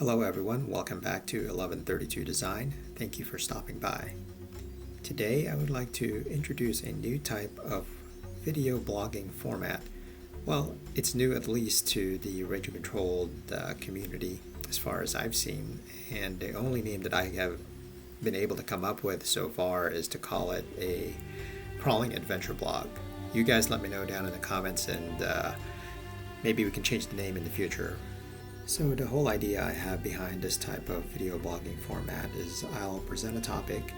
Hello everyone, welcome back to 1132 Design. Thank you for stopping by. Today I would like to introduce a new type of video blogging format. Well, it's new at least to the radio-controlled community as far as I've seen, and the only name that I have been able to come up with so far is to call it a crawling adventure blog. You guys let me know down in the comments, and maybe we can change the name in the future. So the whole idea I have behind this type of video blogging format is I'll present a topic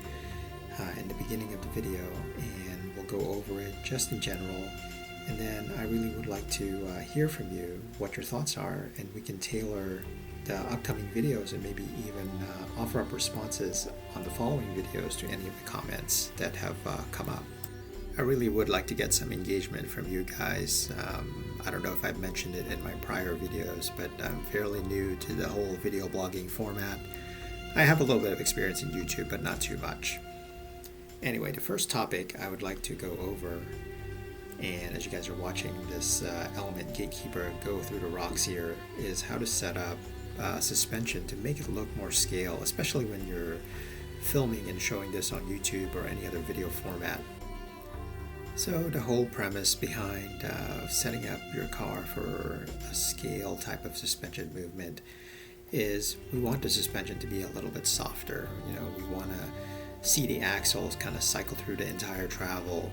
in the beginning of the video, and we'll go over it just in general, and then I really would like to hear from you what your thoughts are, and we can tailor the upcoming videos and maybe even offer up responses on the following videos to any of the comments that have come up. I really would like to get some engagement from you guys. I don't know if I've mentioned it in my prior videos, but I'm fairly new to the whole video blogging format. I have a little bit of experience in YouTube, but not too much. Anyway, the first topic I would like to go over, and as you guys are watching this element Gatekeeper go through the rocks here, is how to set up suspension to make it look more scale, especially when you're filming and showing this on YouTube or any other video format. So the whole premise behind setting up your car for a scale type of suspension movement is we want the suspension to be a little bit softer. We want to see the axles kind of cycle through the entire travel,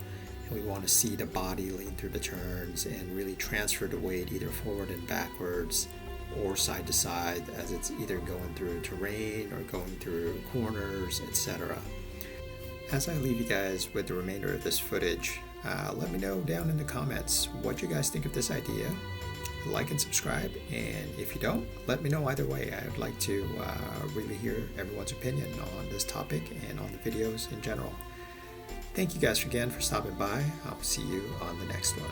and we want to see the body lean through the turns and really transfer the weight either forward and backwards or side to side as it's either going through terrain or going through corners, etc. As I leave you guys with the remainder of this footage, let me know down in the comments what you guys think of this idea. Like and subscribe, and if you don't, let me know either way. I would like to really hear everyone's opinion on this topic and on the videos in general. Thank you guys again for stopping by. I'll see you on the next one.